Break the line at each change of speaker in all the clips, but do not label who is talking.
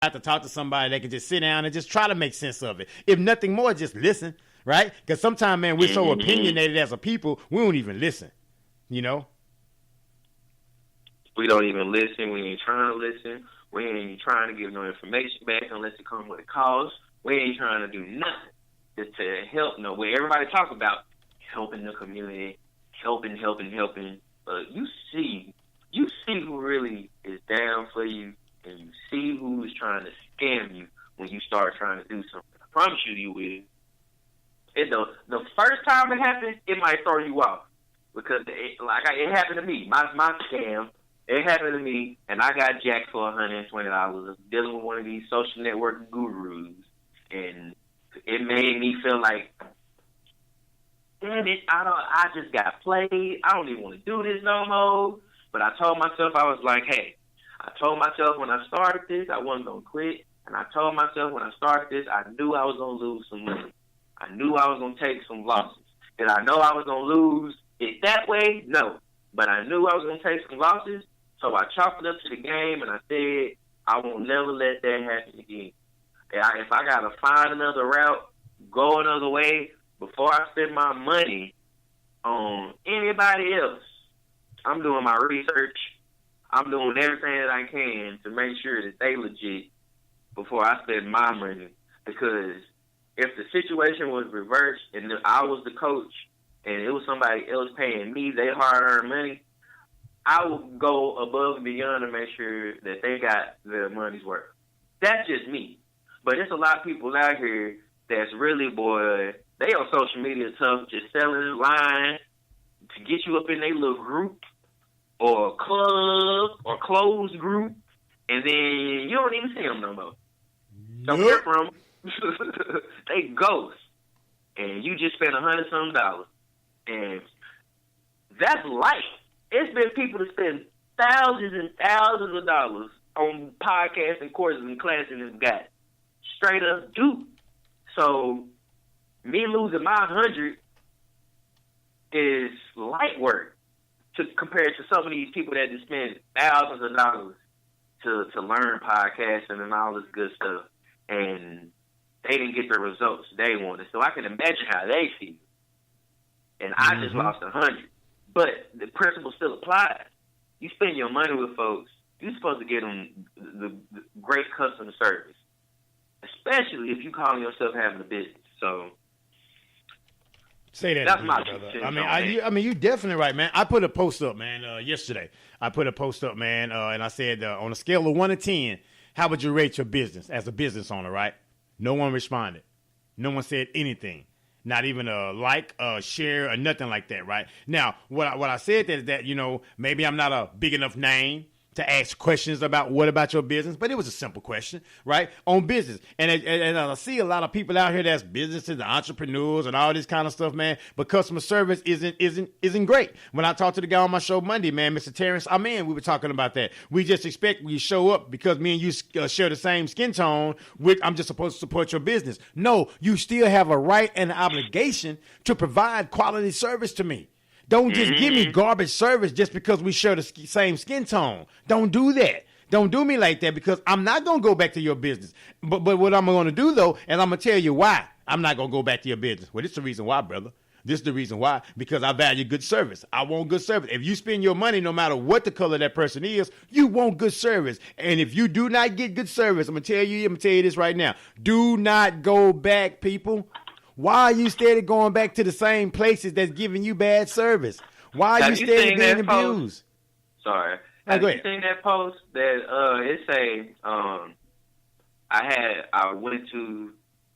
have to talk to somebody that can just sit down and just try to make sense of it. If nothing more, just listen, right? Because sometimes, man, we're so opinionated as a people, we don't even listen, you know?
We don't even listen. We ain't trying to listen. We ain't trying to give no information back unless it comes with a cause. We ain't trying to do nothing just to help no way. Everybody talk about helping the community, helping. But you see who really is down for you, and you see who is trying to scam you when you start trying to do something. I promise you will. The first time it happens, it might throw you off because it happened to me. My scam. It happened to me, and I got jacked for $120 dealing with one of these social network gurus, and it made me feel like, damn it, I just got played. I don't even want to do this no more. But I told myself, I was like, hey, I told myself when I started this, I wasn't going to quit, and I told myself when I started this, I knew I was going to lose some money. I knew I was going to take some losses. Did I know I was going to lose it that way? No. But I knew I was going to take some losses. So I chalked it up to the game, and I said, I won't never let that happen again. If I got to find another route, go another way, before I spend my money on anybody else, I'm doing my research. I'm doing everything that I can to make sure that they legit before I spend my money. Because if the situation was reversed and I was the coach and it was somebody else paying me their hard-earned money, I would go above and beyond to make sure that they got their money's worth. That's just me. But there's a lot of people out here that's really, boy, they on social media tough, just selling lines to get you up in their little group or club or closed group, and then you don't even see them no more. Don't hear from them. They ghost. And you just spent $100-something. And that's life. It's been people that spend thousands and thousands of dollars on podcasts and courses and classes and got straight up duped. So me losing my 100 is light work compared to some of these people that just spend thousands of dollars to learn podcasting and all this good stuff, and they didn't get the results they wanted. So I can imagine how they feel. And I just lost 100. But the principle still applies. You spend your money with folks, you're supposed to get them the great customer service, especially if you calling yourself having a business. So
say that.
That's my
brother. I mean, you definitely right, man. I put a post up, man, yesterday. I put a post up, man, and I said on a scale of 1 to 10, how would you rate your business as a business owner, right? No one responded. No one said anything. Not even a like, a share, or nothing like that, right? Now, what I said is that, you know, maybe I'm not a big enough name to ask questions about what about your business, but it was a simple question, right? On business. And I see a lot of people out here that's businesses, entrepreneurs, and all this kind of stuff, man, but customer service isn't great. When I talked to the guy on my show Monday, man, Mr. Terrence, we were talking about that. We just expect we show up because me and you share the same skin tone, I'm just supposed to support your business. No, you still have a right and an obligation to provide quality service to me. Don't just give me garbage service just because we share the same skin tone. Don't do that. Don't do me like that, because I'm not going to go back to your business. But what I'm going to do, though, and I'm going to tell you why I'm not going to go back to your business. Well, this is the reason why, brother. This is the reason why, because I value good service. I want good service. If you spend your money, no matter what the color that person is, you want good service. And if you do not get good service, I'm going to tell you this right now. Do not go back, people. Why are you steady going back to the same places that's giving you bad service? Why are you steady being abused?
Sorry. Have you seen that post that it say I went to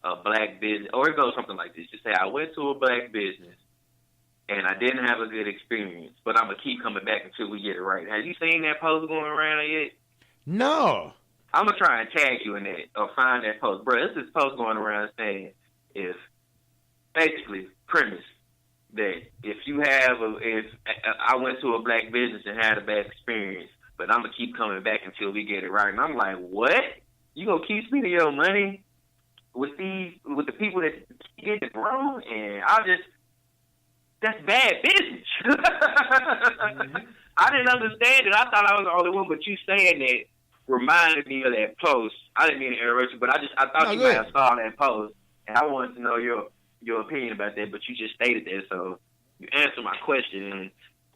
a black business, or it goes something like this. Just say I went to a black business and I didn't have a good experience, but I'm gonna keep coming back until we get it right. Have you seen that post going around yet?
No.
I'm gonna try and tag you in that or find that post, bro. This is post going around saying if basically premise that if I went to a black business and had a bad experience, but I'm gonna keep coming back until we get it right. And I'm like, what? You gonna keep spending your money with the people that get it wrong? And that's bad business. I didn't understand it. I thought I was the only one, but you saying that reminded me of that post. I didn't mean to interrupt you, but I thought you might have saw that post, and I wanted to know your opinion about that. But you just stated that, so you answered my question, and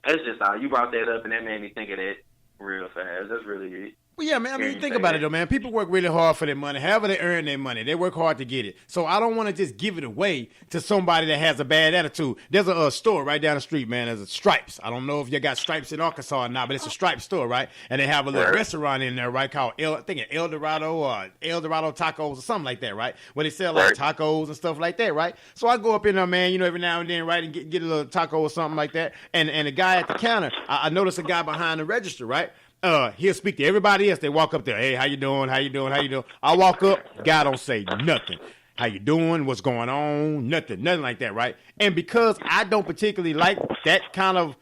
that's just how you brought that up, and that made me think of that real fast. That's really it.
Well, yeah, man. I mean, think about it, though, man. People work really hard for their money. However they earn their money, they work hard to get it. So I don't want to just give it away to somebody that has a bad attitude. There's a store right down the street, man. There's a Stripes. I don't know if you got Stripes in Arkansas or not, but it's a Stripes store, right? And they have a little restaurant in there, right, called I think it's El Dorado or El Dorado Tacos or something like that, right? Where they sell like tacos and stuff like that, right? So I go up in there, man, you know, every now and then, right, and get a little taco or something like that. And the guy at the counter, I notice a guy behind the register, right? He'll speak to everybody else. They walk up there. Hey, how you doing? How you doing? How you doing? I walk up. Guy don't say nothing. How you doing? What's going on? Nothing like that, right? And because I don't particularly like that kind of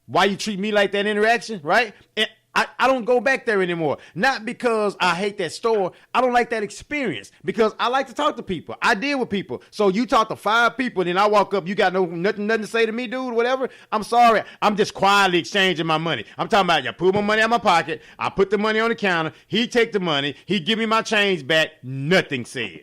why you treat me like that interaction, right? And I don't go back there anymore. Not because I hate that store. I don't like that experience because I like to talk to people. I deal with people. So you talk to 5 people, then I walk up. You got nothing to say to me, dude, whatever. I'm sorry. I'm just quietly exchanging my money. I'm talking about you pull my money out of my pocket. I put the money on the counter. He take the money. He give me my change back. Nothing said.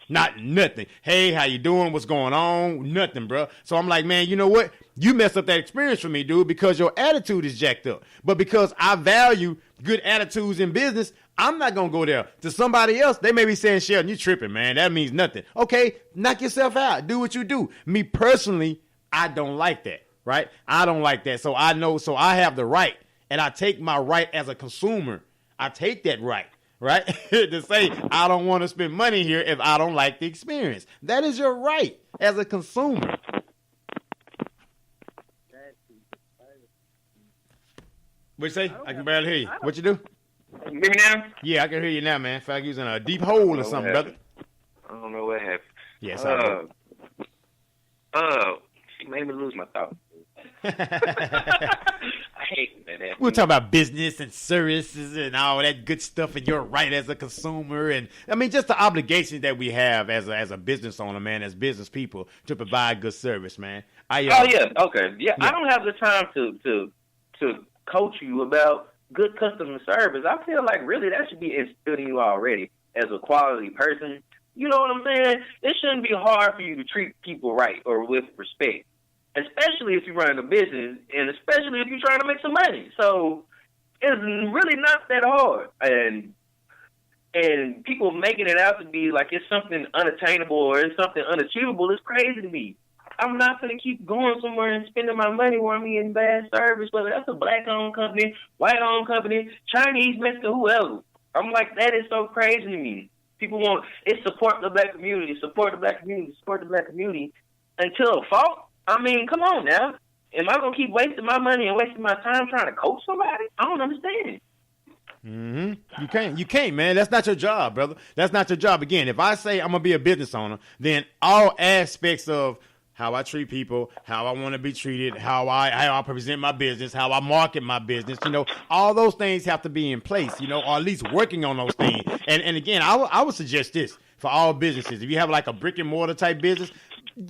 Not nothing. Hey, how you doing? What's going on? Nothing, bro. So I'm like, man, you know what? You messed up that experience for me, dude, because your attitude is jacked up. But because I value good attitudes in business, I'm not going to go there. To somebody else, they may be saying, Shelton, you tripping, man. That means nothing. Okay, knock yourself out. Do what you do. Me personally, I don't like that, right? I don't like that. So I know, so I have the right, and I take my right as a consumer. I take that right. Right? To say, I don't want to spend money here if I don't like the experience. That is your right as a consumer. What you say? I can barely hear you. What you do?
You hear me now?
Yeah, I can hear you now, man. Feel like you was in a deep hole or something, brother.
I don't know what happened.
Yes,
she made me lose my thought. I hate that.
We'll talk about business and services and all that good stuff and your right as a consumer. And I mean, just the obligation that we have as a business owner, man, as business people to provide good service, man.
Okay. Yeah, I don't have the time to coach you about good customer service. I feel like really that should be instilled in you already as a quality person. You know what I'm saying? It shouldn't be hard for you to treat people right or with respect. Especially if you're running a business, and especially if you're trying to make some money. So it's really not that hard. And people making it out to be like it's something unattainable or it's something unachievable is crazy to me. I'm not going to keep going somewhere and spending my money where I'm getting bad service, whether that's a black-owned company, white-owned company, Chinese, Mexican, whoever. I'm like, that is so crazy to me. People want it support the black community, support the black community, support the black community until a fault. I mean, come on now. Am I going to keep wasting my money and wasting my time trying to coach somebody? I don't understand.
Mm-hmm. You can't, man. That's not your job, brother. That's not your job. Again, if I say I'm going to be a business owner, then all aspects of how I treat people, how I want to be treated, how I present my business, how I market my business, all those things have to be in place, or at least working on those things. And again, I would suggest this for all businesses. If you have like a brick and mortar type business,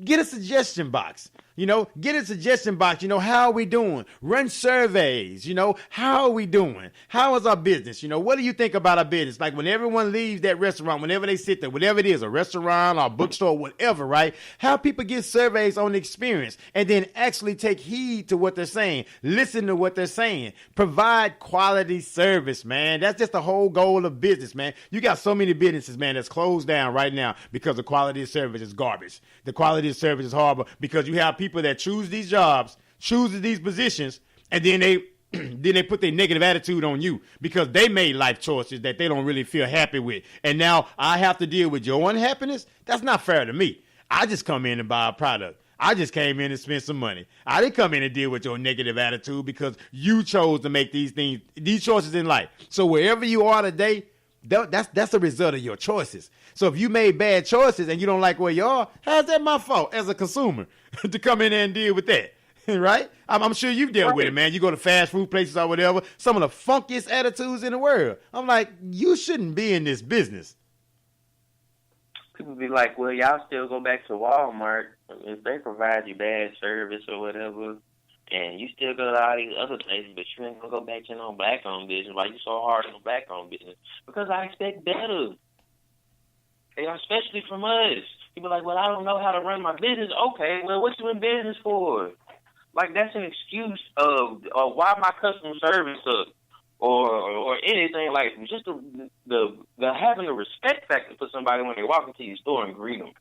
get a suggestion box. Get a suggestion box. How are we doing? Run surveys. How are we doing? How is our business? What do you think about our business? Like when everyone leaves that restaurant, whenever they sit there, whatever it is, a restaurant or a bookstore, whatever, right? How people get surveys on the experience and then actually take heed to what they're saying. Listen to what they're saying. Provide quality service, man. That's just the whole goal of business, man. You got so many businesses, man, that's closed down right now because the quality of service is garbage. The quality of service is horrible because you have people that choose these jobs, choose these positions, and then they put their negative attitude on you because they made life choices that they don't really feel happy with. And now I have to deal with your unhappiness? That's not fair to me. I just come in and buy a product. I just came in and spent some money. I didn't come in and deal with your negative attitude because you chose to make these choices in life. So wherever you are today, that's a result of your choices. So if you made bad choices and you don't like where you are, how's that my fault as a consumer to come in there and deal with that? Right? I'm sure you've dealt with it, man. You go to fast food places or whatever, some of the funkiest attitudes in the world. I'm like, you shouldn't be in this business.
People be like, well, y'all still go back to Walmart if they provide you bad service or whatever. And you still go to all these other places, but you ain't gonna go back to no black-owned business. Why you so hard on black-owned business? Because I expect better. Especially from us. People are like, well, I don't know how to run my business. Okay, well, what you in business for? Like, that's an excuse of why my customer service up or anything. Like, just the having a respect factor for somebody when they walk into your store and greet them.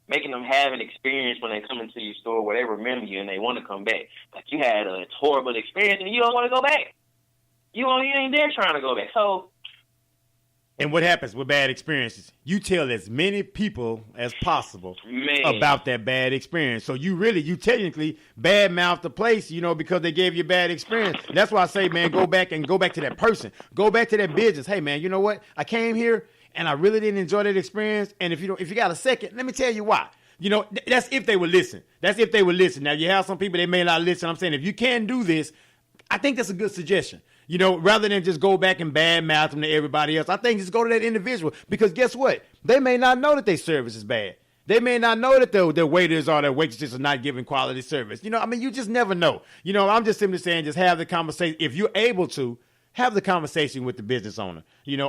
Making them have an experience when they come into your store where they remember you and they want to come back. Like, you had a horrible experience and you don't want to go back. You ain't there trying to go back. So,
and what happens with bad experiences? You tell as many people as possible about that bad experience. So you technically badmouth the place, because they gave you a bad experience. That's why I say, man, go back to that person. Go back to that business. Hey, man, you know what? I came here and I really didn't enjoy that experience. And if you got a second, let me tell you why. That's if they would listen. Now, you have some people, they may not listen. I'm saying if you can do this, I think that's a good suggestion. Rather than just go back and badmouth them to everybody else, I think just go to that individual, because guess what? They may not know that their service is bad. They may not know that their waiters or their waitresses are not giving quality service. You just never know. I'm just simply saying, just have the conversation. If you're able to, have the conversation with the business owner,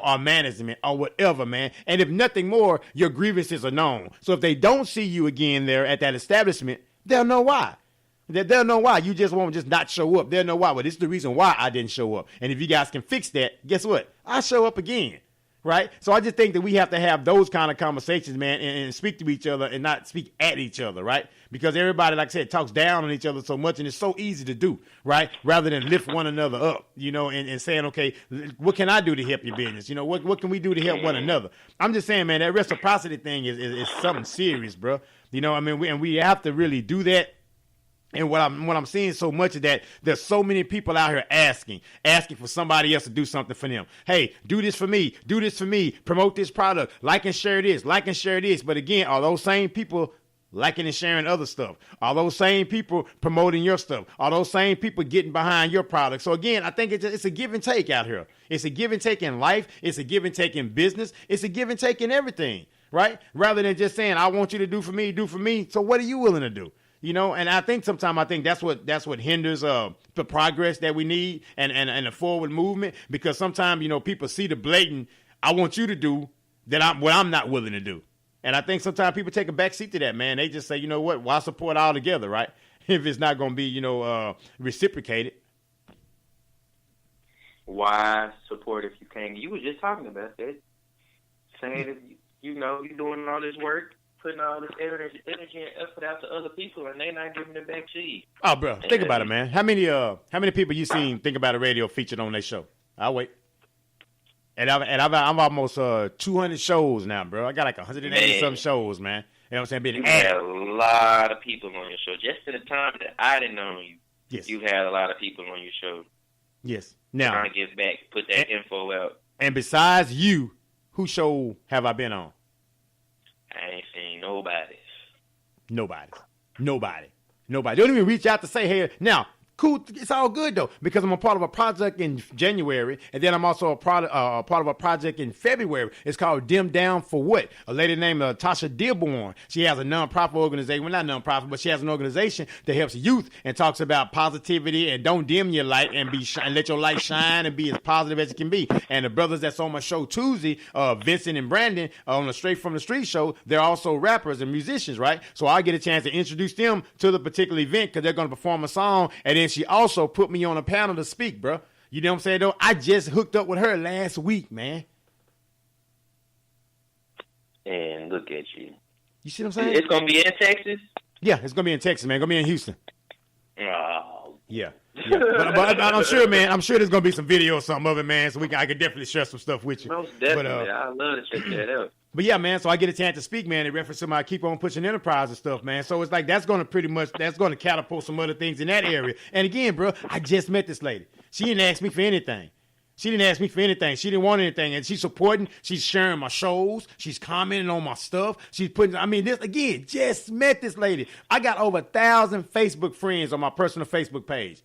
or management or whatever, man. And if nothing more, your grievances are known. So if they don't see you again there at that establishment, they'll know why. They'll know why. You just won't just not show up. They'll know why. Well, this is the reason why I didn't show up. And if you guys can fix that, guess what? I'll show up again. Right? So I just think that we have to have those kind of conversations, man, and speak to each other and not speak at each other, right? Because everybody, like I said, talks down on each other so much, and it's so easy to do, right? Rather than lift one another up, and saying, okay, what can I do to help your business? What can we do to help one another? I'm just saying, man, that reciprocity thing is something serious, bro. We have to really do that. And what I'm seeing so much is that there's so many people out here asking for somebody else to do something for them. Hey, do this for me, promote this product, like and share this. But again, are those same people liking and sharing other stuff? Are those same people promoting your stuff? Are those same people getting behind your product? So again, I think it's a give and take out here. It's a give and take in life. It's a give and take in business. It's a give and take in everything, right? Rather than just saying, I want you to do for me. So what are you willing to do? And I think sometimes that's what hinders the progress that we need and the forward movement, because sometimes, people see the blatant, I want you to do what I'm not willing to do. And I think sometimes people take a back seat to that, man. They just say, you know what, why support all together, right? If it's not going to be, reciprocated.
Why support if you can't? You were just talking about that, saying if you're doing all this work, putting all this energy and effort out to other people, and they not giving it back to you.
Oh, bro, think about it, man. How many people you seen Think About It Radio featured on their show? I'll wait. And I'm almost 200 shows now, bro. I got like 180 something shows, man. You know what I'm saying?
You had a lot of people on your show. Just in the time that I didn't know you, yes, you had a lot of people on your show.
Yes. Now,
trying to give back, put that info out.
And besides you, whose show have I been on?
I ain't seen nobody's.
Nobody. Don't even reach out to say, hey, now, cool, it's all good, though, because I'm a part of a project in January, and then I'm also a part of a project in February. It's called Dim Down for What? A lady named Tasha Dearborn. She has a nonprofit organization. Well, not nonprofit, but she has an organization that helps youth and talks about positivity and don't dim your light and let your light shine and be as positive as it can be. And the brothers that's on my show Tuesday, Vincent and Brandon, on the Straight from the Street show, they're also rappers and musicians, right? So I get a chance to introduce them to the particular event because they're going to perform a song, and then she also put me on a panel to speak, bro. You know what I'm saying, though? I just hooked up with her last week, man.
And look at you.
You see what I'm saying?
It's going to be in Texas?
Yeah, it's going to be in Texas, man. It's going to be in Houston.
Oh.
Yeah. But I'm sure, man, there's going to be some video or something of it, man, so I could definitely share some stuff with you.
Most definitely. I'd love to check that out.
But yeah, man, so I get a chance to speak, man, in reference to my Keep On Pushing Enterprise and stuff, man. So it's like that's going to catapult some other things in that area. And again, bro, I just met this lady. She didn't ask me for anything. She didn't want anything. And she's supporting, she's sharing my shows. She's commenting on my stuff. Just met this lady. I got over 1,000 Facebook friends on my personal Facebook page.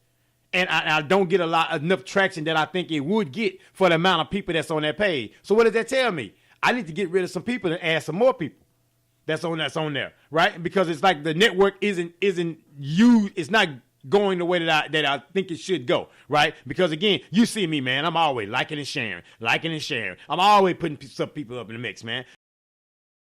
And I don't get enough traction that I think it would get for the amount of people that's on that page. So what does that tell me? I need to get rid of some people and add some more people that's on there, right? Because it's like the network isn't used. It's not going the way that I think it should go, right? Because again, you see me, man, I'm always liking and sharing. I'm always putting some people up in the mix, man.